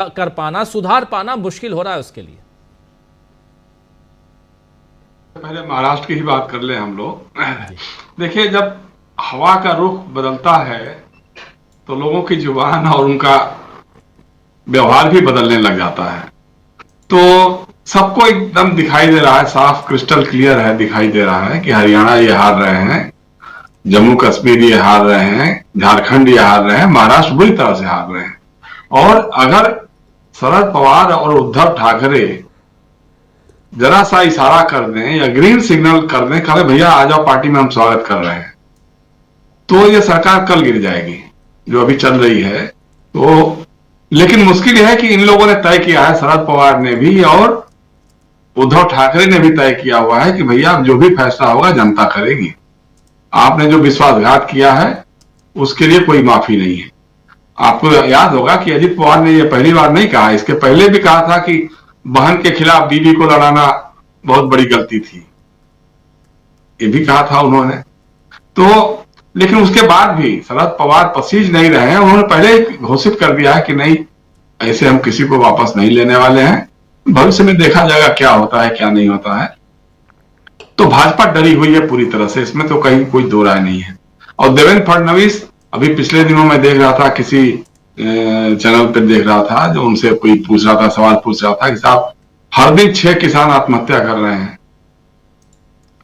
कर पाना, सुधार पाना मुश्किल हो रहा है उसके लिए? पहले महाराष्ट्र की ही बात कर ले हम लोग। देखिए, जब हवा का रुख बदलता है तो लोगों की जुबान और उनका व्यवहार भी बदलने लग जाता है। तो सबको एकदम दिखाई दे रहा है, साफ क्रिस्टल क्लियर है, दिखाई दे रहा है कि हरियाणा ये हार रहे हैं, जम्मू कश्मीर ये हार रहे हैं, झारखंड ये हार रहे हैं, महाराष्ट्र बुरी तरह से हार रहे हैं। और अगर शरद पवार और उद्धव ठाकरे जरा सा इशारा कर दें या ग्रीन सिग्नल कर दें, कहे भैया आ जाओ पार्टी में, हम स्वागत कर रहे हैं, तो ये सरकार कल गिर जाएगी जो अभी चल रही है। तो लेकिन मुश्किल यह है कि इन लोगों ने तय किया है, शरद पवार ने भी और उद्धव ठाकरे ने भी तय किया हुआ है कि भैया जो भी फैसला होगा जनता करेगी। आपने जो विश्वासघात किया है उसके लिए कोई माफी नहीं है। आपको याद होगा कि अजित पवार ने यह पहली बार नहीं कहा, इसके पहले भी कहा था कि बहन के खिलाफ बीवी को लड़ाना बहुत बड़ी गलती थी, ये भी कहा था उन्होंने। तो लेकिन उसके बाद भी शरद पवार पसीज नहीं रहे हैं। उन्होंने पहले ही घोषित कर दिया है कि नहीं, ऐसे हम किसी को वापस नहीं लेने वाले हैं, भविष्य में देखा जाएगा क्या होता है क्या नहीं होता है। तो भाजपा डरी हुई है पूरी तरह से, इसमें तो कहीं कोई दो राय नहीं है। और देवेंद्र फडणवीस, अभी पिछले दिनों में देख रहा था, किसी चैनल पर देख रहा था, जो उनसे कोई पूछ रहा था, सवाल पूछ रहा था कि साहब हर दिन 6 किसान आत्महत्या कर रहे हैं,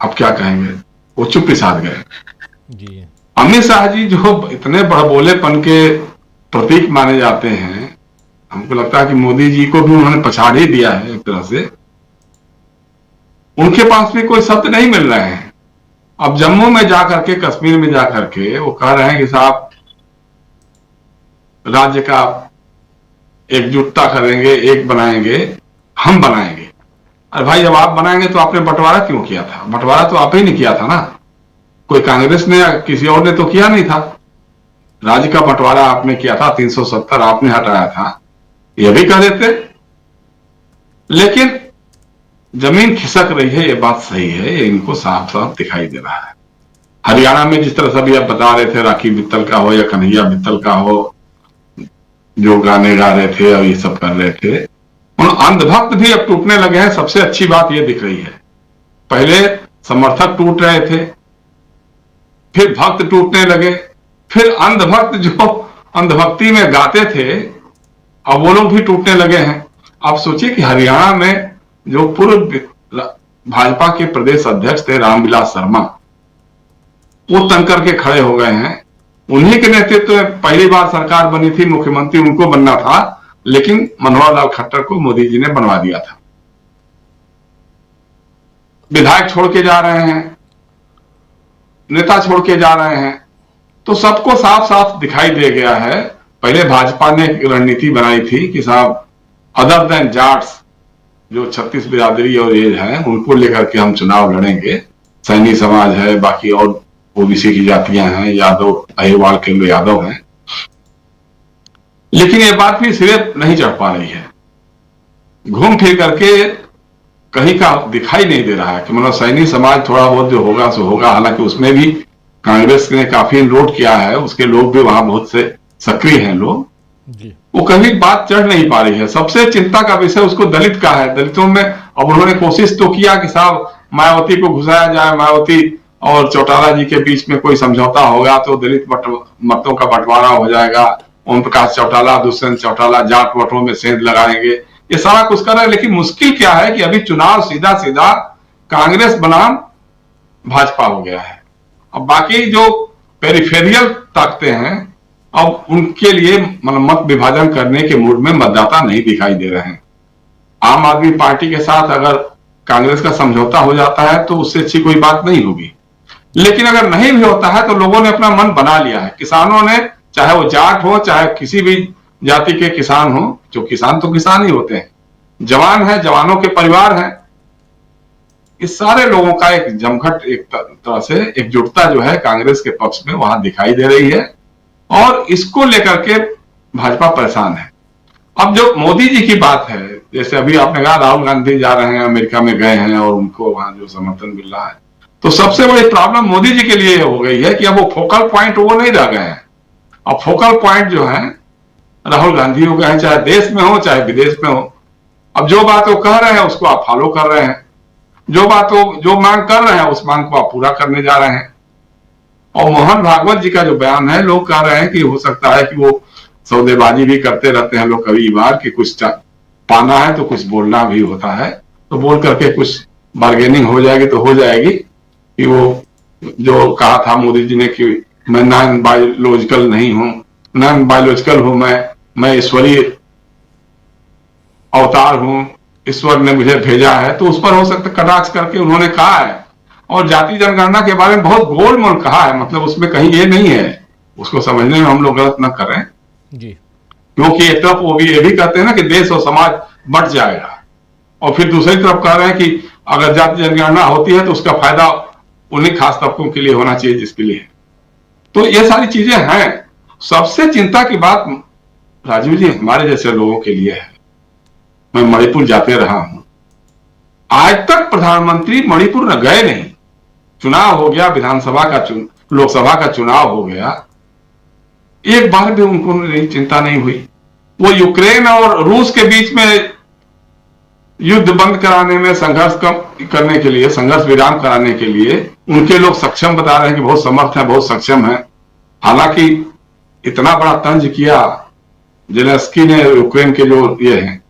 अब क्या कहेंगे? वो चुप्पी साध गए जी। अमित शाह जी जो इतने बड़बोलेपन के प्रतीक माने जाते हैं, हमको लगता है कि मोदी जी को भी उन्होंने पछाड़ ही दिया है एक तरह से। उनके पास भी कोई शब्द नहीं मिल रहे हैं। अब जम्मू में जाकर के, कश्मीर में जाकर के वो कह रहे हैं कि साहब राज्य का एकजुटता करेंगे, एक बनाएंगे, हम बनाएंगे। अरे भाई, जब आप बनाएंगे तो आपने बंटवारा क्यों किया था? बंटवारा तो आप ही ने किया था ना, कोई कांग्रेस ने या किसी और ने तो किया नहीं था। राज्य का बंटवारा आपने किया था, 370 आपने हटाया था, यह भी कह देते। लेकिन जमीन खिसक रही है, ये बात सही है, ये इनको साफ साफ दिखाई दे रहा है। हरियाणा में जिस तरह सभी आप बता रहे थे, राखी मित्तल का हो या कन्हैया मित्तल का हो, जो गाने गा रहे थे और ये सब कर रहे थे, उन अंधभक्त भी अब टूटने लगे हैं। सबसे अच्छी बात ये दिख रही है, पहले समर्थक टूट रहे थे, फिर भक्त टूटने लगे, फिर अंधभक्त जो अंधभक्ति में गाते थे, अब वो लोग भी टूटने लगे हैं। आप सोचिए कि हरियाणा में जो पूर्व भाजपा के प्रदेश अध्यक्ष थे रामविलास शर्मा, वो तंग करके खड़े हो गए हैं। उन्हीं के नेतृत्व में पहली बार सरकार बनी थी, मुख्यमंत्री उनको बनना था, लेकिन मनोहर लाल खट्टर को मोदी जी ने बनवा दिया था। विधायक छोड़ के जा रहे हैं, नेता छोड़ के जा रहे हैं, तो सबको साफ साफ दिखाई दे गया है। पहले भाजपा ने एक रणनीति बनाई थी कि साहब अदर देन जाट्स, जो 36 बिरादरी और ये है, उनको लेकर के हम चुनाव लड़ेंगे। सैनी समाज है, बाकी और ओबीसी की जातियां हैं, यादव अहिरवाल के लोग यादव हैं, लेकिन ये बात भी सिरे नहीं चढ़ पा रही है। घूम फिर करके कहीं का दिखाई नहीं दे रहा है कि मतलब सैनी समाज थोड़ा बहुत जो होगा सो होगा। हालांकि उसमें भी कांग्रेस ने काफी इनरोड किया है, उसके लोग भी वहां बहुत से सक्रिय हैं लोग, वो कभी बात चढ़ नहीं पा रही है। सबसे चिंता का विषय उसको दलित का है। दलितों में अब उन्होंने कोशिश तो किया कि साहब मायावती को घुसाया जाए, मायावती और चौटाला जी के बीच में कोई समझौता होगा तो दलित मतों का बंटवारा हो जाएगा, ओम प्रकाश चौटाला, दुष्यंत चौटाला जाट वोटों में सेंध लगाएंगे, ये सारा कुछ कर रहा है। लेकिन मुश्किल क्या है कि अभी चुनाव सीधा सीधा कांग्रेस बनाम भाजपा हो गया है। अब बाकी जो पेरिफेरियल ताकतें हैं, अब उनके लिए मत विभाजन करने के मूड में मतदाता नहीं दिखाई दे रहे हैं। आम आदमी पार्टी के साथ अगर कांग्रेस का समझौता हो जाता है तो उससे अच्छी कोई बात नहीं होगी, लेकिन अगर नहीं भी होता है तो लोगों ने अपना मन बना लिया है। किसानों ने, चाहे वो जाट हो चाहे किसी भी जाति के किसान हो, जो किसान तो किसान ही होते हैं, जवान है, जवानों के परिवार हैं, इस सारे लोगों का एक जमघट, एक तरह से एकजुटता जो है कांग्रेस के पक्ष में वहां दिखाई दे रही है, और इसको लेकर के भाजपा परेशान है। अब जो मोदी जी की बात है, जैसे अभी आपने कहा राहुल गांधी जा रहे हैं, अमेरिका में गए हैं और उनको वहां जो समर्थन मिल रहा है, तो सबसे बड़ी प्रॉब्लम मोदी जी के लिए हो गई है कि अब वो फोकल पॉइंट वो नहीं रह गए हैं। अब फोकल पॉइंट जो है राहुल गांधी हो गए हैं, चाहे देश में हो चाहे विदेश में हो। अब जो बात वो कह रहे हैं उसको आप फॉलो कर रहे हैं, जो बात वो जो मांग कर रहे हैं उस मांग को आप पूरा करने जा रहे हैं। और मोहन भागवत जी का जो बयान है, लोग कह रहे हैं कि हो सकता है कि वो सौदेबाजी भी करते रहते हैं लोग कभी बार, कि कुछ पाना है तो कुछ बोलना भी होता है, तो बोल करके कुछ बार्गेनिंग हो जाएगी तो हो जाएगी। कि वो जो कहा था मोदी जी ने कि मैं नॉन बायोलॉजिकल नहीं हूं, नॉन बायोलॉजिकल हूं, मैं ईश्वरीय अवतार हूं, ईश्वर ने मुझे भेजा है, तो उस पर हो सकता कटाक्ष करके उन्होंने कहा है। और जाति जनगणना के बारे में बहुत गोलमोल कहा है, मतलब उसमें कहीं ये नहीं है, उसको समझने में हम लोग गलत न करें जी। क्योंकि एक तरफ वो भी ये भी कहते हैं ना कि देश और समाज बट जाएगा, और फिर दूसरी तरफ कह रहे हैं कि अगर जाति जनगणना होती है तो उसका फायदा उन्हीं खास तबकों के लिए होना चाहिए जिसके लिए। तो ये सारी चीजें हैं। सबसे चिंता की बात राजीव जी हमारे जैसे लोगों के लिए है। मैं मणिपुर जाते रहा हूं, आज तक प्रधानमंत्री मणिपुर न गए नहीं। चुनाव हो गया, विधानसभा का लोकसभा का चुनाव हो गया, एक बार भी उनको चिंता नहीं हुई। वो यूक्रेन और रूस के बीच में युद्ध बंद कराने में संघर्ष कम करने के लिए, संघर्ष विराम कराने के लिए उनके लोग सक्षम बता रहे हैं कि बहुत समर्थ है, बहुत सक्षम है। हालांकि इतना बड़ा तंज किया जेलेंस्की ने यूक्रेन के जो ये हैं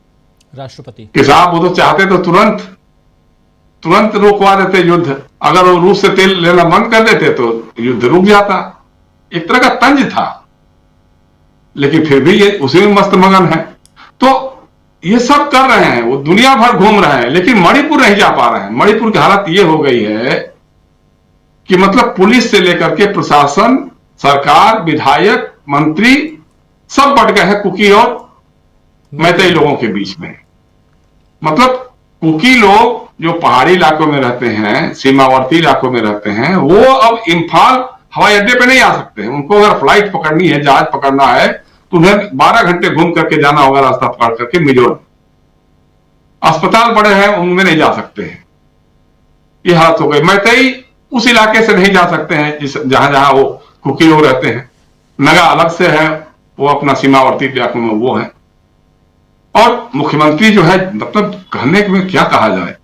राष्ट्रपति कि साहब वो तो चाहते तो तुरंत रोकवा देते युद्ध। अगर वो रूस से तेल लेना बंद कर देते तो युद्ध रुक जाता। एक तरह का तंज था, लेकिन फिर भी ये उसी में मस्त मगन है। तो ये सब कर रहे हैं, वो दुनिया भर घूम रहे हैं, लेकिन मणिपुर नहीं जा पा रहे हैं। मणिपुर की हालत ये हो गई है कि मतलब पुलिस से लेकर के प्रशासन, सरकार, विधायक, मंत्री सब बट गए हैं कुकी और मैतेई लोगों के बीच में। मतलब कुकी लोग जो पहाड़ी इलाकों में रहते हैं, सीमावर्ती इलाकों में रहते हैं, वो अब इम्फाल हवाई अड्डे पे नहीं आ सकते हैं। उनको अगर फ्लाइट पकड़नी है, जहाज पकड़ना है, तो उन्हें 12 घंटे घूम करके जाना होगा, रास्ता पकड़ करके मिजोरम। अस्पताल बड़े हैं, उनमें नहीं जा सकते हैं। ये हालत हो गई। मैतेई उस इलाके से नहीं जा सकते हैं जहां जहां वो कुकी लोग रहते हैं। नगा अलग से है, वो अपना सीमावर्ती इलाकों में वो है। और मुख्यमंत्री जो है, मतलब कहने में क्या कहा जाए।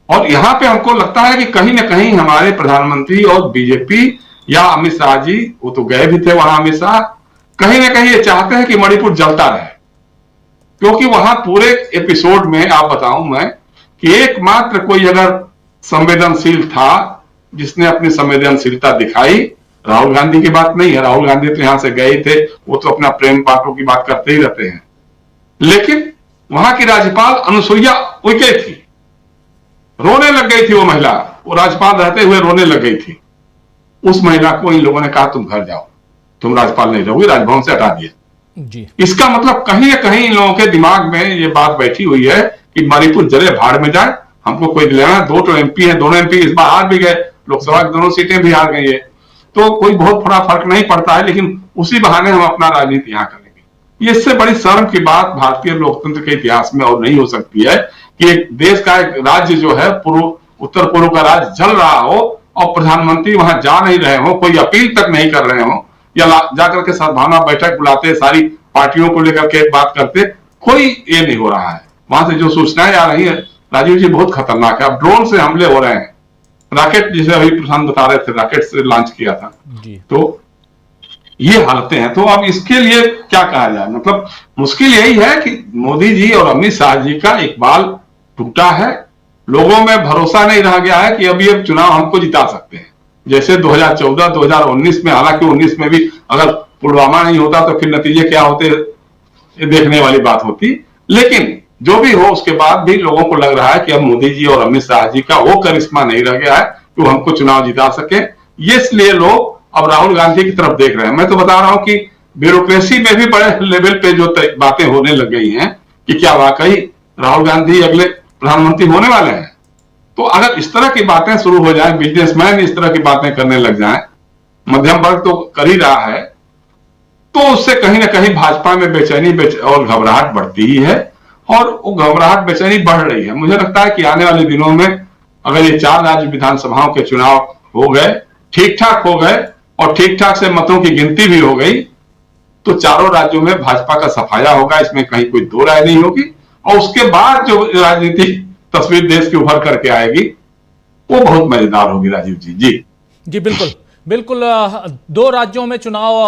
और यहां पे हमको लगता है कि कहीं ना कहीं हमारे प्रधानमंत्री और बीजेपी या अमित शाह जी, वो तो गए भी थे वहां, अमित शाह कहीं ना कहीं ये चाहते हैं कि मणिपुर जलता रहे। क्योंकि वहां पूरे एपिसोड में आप बताऊं मैं कि एकमात्र कोई अगर संवेदनशील था जिसने अपनी संवेदनशीलता दिखाई, राहुल गांधी की बात नहीं है। राहुल गांधी तो यहां से गए थे, वो तो अपना प्रेम बातों की बात करते ही रहते हैं। लेकिन वहां की राज्यपाल अनुसुईया उइके थी, रोने लग गई थी वो महिला। वो राज्यपाल रहते हुए रोने लग गई थी। उस महिला को इन लोगों ने कहा तुम घर जाओ, तुम राज्यपाल नहीं रहोगी, राजभवन से हटा दिया जी। इसका मतलब कहीं ना कहीं इन लोगों के दिमाग में ये बात बैठी हुई है कि मणिपुर जले भाड़ में जाए, हमको कोई लेना। 2 एमपी है, दोनों एमपी इस बार हार भी गए, लोकसभा की दोनों सीटें भी हार गई है, तो कोई बहुत बड़ा फर्क नहीं पड़ता है। लेकिन उसी बहाने हम अपना राजनीति यहां करेंगे। ये इससे बड़ी शर्म की बात भारतीय लोकतंत्र के इतिहास में और नहीं हो सकती है कि एक देश का एक राज्य जो है, उत्तर पूर्व का राज्य जल रहा हो और प्रधानमंत्री वहां जा नहीं रहे हो, कोई अपील तक नहीं कर रहे हो, या जाकर के सद्भावना बैठक बुलाते, सारी पार्टियों को लेकर के बात करते, कोई ये नहीं हो रहा है। वहां से जो सूचनाएं आ रही है राजीव जी बहुत खतरनाक है। अब ड्रोन से हमले हो रहे हैं, रॉकेट जिसे अभी प्रधान बता रहे थे, रॉकेट से लॉन्च किया था जी। तो ये हालतें हैं। तो अब इसके लिए क्या कहा जाए, मतलब मुश्किल यही है कि मोदी जी और अमित शाह जी का इकबाल टूटा है। लोगों में भरोसा नहीं रह गया है कि अभी अब चुनाव हमको जिता सकते हैं। जैसे 2014, 2019 में, हालांकि 19 में भी अगर पुलवामा नहीं होता तो फिर नतीजे क्या होते देखने वाली बात होती। लेकिन जो भी हो, उसके बाद भी लोगों को लग रहा है कि अब मोदी जी और अमित शाह जी का वो करिश्मा नहीं रह गया है कि वो हमको चुनाव जिता सके। ये इसलिए लोग अब राहुल गांधी की तरफ देख रहे हैं। मैं तो बता रहा हूं कि ब्यूरोक्रेसी में भी बड़े लेवल पे जो बातें होने लग गई हैं कि क्या वाकई राहुल गांधी अगले प्रधानमंत्री होने वाले हैं। तो अगर इस तरह की बातें शुरू हो जाए, बिजनेसमैन इस तरह की बातें करने लग जाएं, मध्यम वर्ग तो कर ही रहा है, तो उससे कहीं ना कहीं भाजपा में बेचैनी और घबराहट बढ़ती ही है। और वो घबराहट बेचैनी बढ़ रही है। मुझे लगता है कि आने वाले दिनों में अगर ये 4 राज्य विधानसभाओं के चुनाव हो गए, ठीक ठाक हो गए और ठीक ठाक से मतों की गिनती भी हो गई, तो चारों राज्यों में भाजपा का सफाया होगा, इसमें कहीं कोई दो राय नहीं होगी। और उसके बाद जो राजनीतिक तस्वीर देश की उभर करके आएगी वो बहुत मजेदार होगी राजीव जी। जी जी बिल्कुल बिल्कुल। दो राज्यों में चुनाव